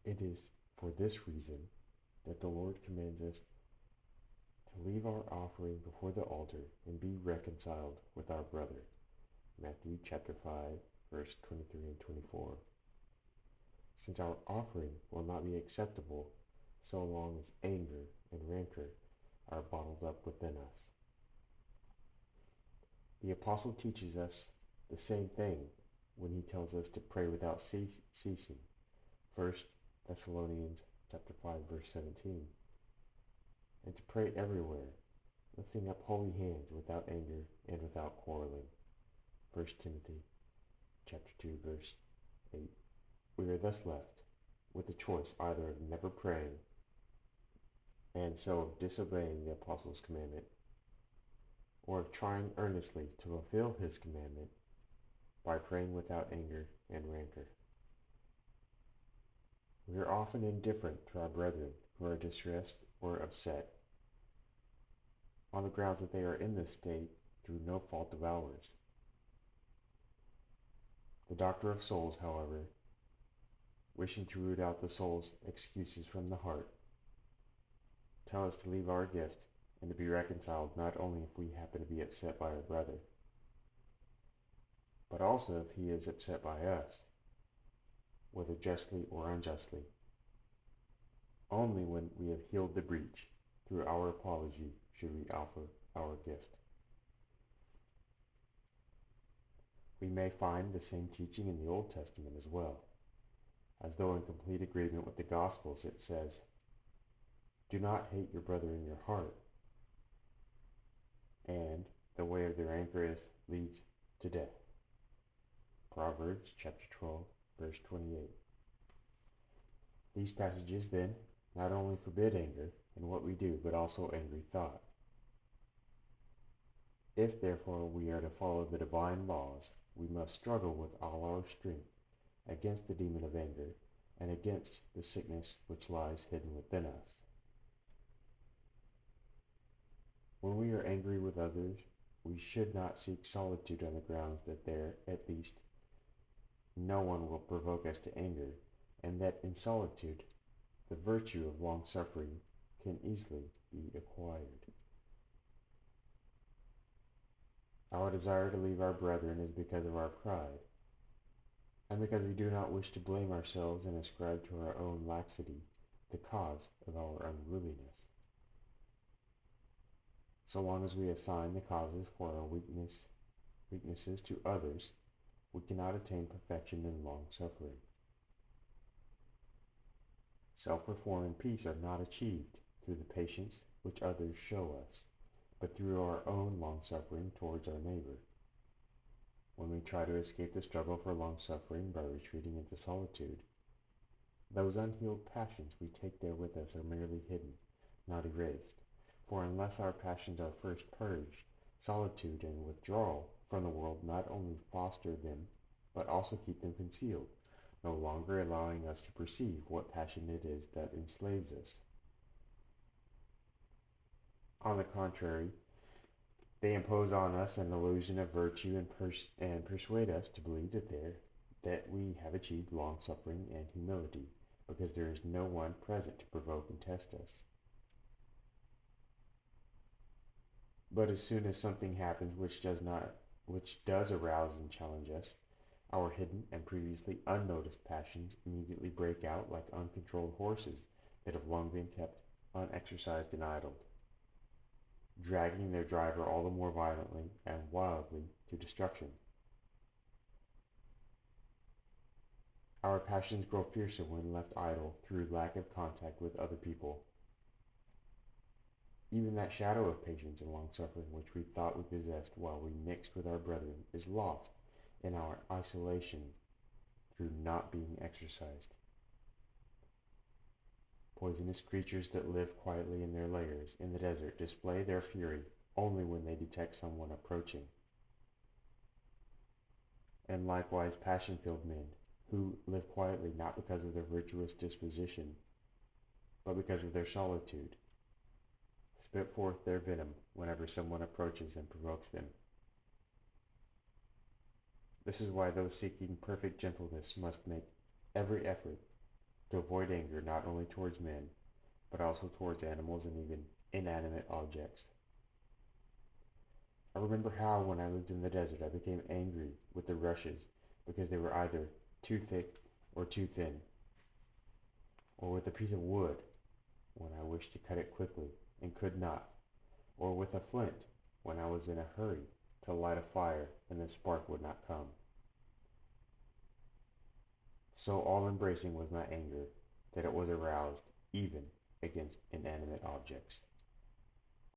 It is for this reason that the Lord commands us to leave our offering before the altar and be reconciled with our brother. Matthew chapter 5, verse 23 and 24. Since our offering will not be acceptable so long as anger and rancor are bottled up within us. The apostle teaches us the same thing when he tells us to pray without ceasing. 1 Thessalonians chapter 5, verse 17. And to pray everywhere, lifting up holy hands without anger and without quarreling. 1 Timothy chapter 2, verse 8. We are thus left with the choice either of never praying and so disobeying the apostle's commandment, or of trying earnestly to fulfill his commandment by praying without anger and rancor. We are often indifferent to our brethren who are distressed or upset, on the grounds that they are in this state through no fault of ours. The doctor of souls, however, wishing to root out the soul's excuses from the heart, tell us to leave our gift and to be reconciled not only if we happen to be upset by our brother, but also if he is upset by us, whether justly or unjustly. Only when we have healed the breach through our apology should we offer our gift. We may find the same teaching in the Old Testament as well, as though in complete agreement with the Gospels it says, "Do not hate your brother in your heart," and "the way of their anger leads to death." Proverbs chapter 12, verse 28. These passages then not only forbid anger in what we do, but also angry thought. If therefore we are to follow the divine laws, we must struggle with all our strength against the demon of anger and against the sickness which lies hidden within us. When we are angry with others, we should not seek solitude on the grounds that there, at least, no one will provoke us to anger, and that in solitude the virtue of long suffering can easily be acquired. Our desire to leave our brethren is because of our pride, and because we do not wish to blame ourselves and ascribe to our own laxity the cause of our unruliness. So long as we assign the causes for our weaknesses to others, we cannot attain perfection in long suffering. Self-reform and peace are not achieved through the patience which others show us, but through our own long suffering towards our neighbor. When we try to escape the struggle for long suffering by retreating into solitude, those unhealed passions we take there with us are merely hidden, not erased. For unless our passions are first purged, solitude and withdrawal from the world not only foster them, but also keep them concealed, no longer allowing us to perceive what passion it is that enslaves us. On the contrary, they impose on us an illusion of virtue and persuade us to believe that we have achieved long suffering and humility, because there is no one present to provoke and test us. But as soon as something happens which does arouse and challenge us, our hidden and previously unnoticed passions immediately break out like uncontrolled horses that have long been kept unexercised and idled, dragging their driver all the more violently and wildly to destruction. Our passions grow fiercer when left idle through lack of contact with other people. Even that shadow of patience and long-suffering which we thought we possessed while we mixed with our brethren is lost in our isolation through not being exercised. Poisonous creatures that live quietly in their lairs in the desert display their fury only when they detect someone approaching. And likewise passion-filled men, who live quietly not because of their virtuous disposition, but because of their solitude, spit forth their venom whenever someone approaches and provokes them. This is why those seeking perfect gentleness must make every effort to avoid anger not only towards men, but also towards animals and even inanimate objects. I remember how when I lived in the desert I became angry with the rushes because they were either too thick or too thin, or with a piece of wood when I wished to cut it quickly and could not, or with a flint when I was in a hurry to light a fire and the spark would not come. So all-embracing was my anger that it was aroused even against inanimate objects.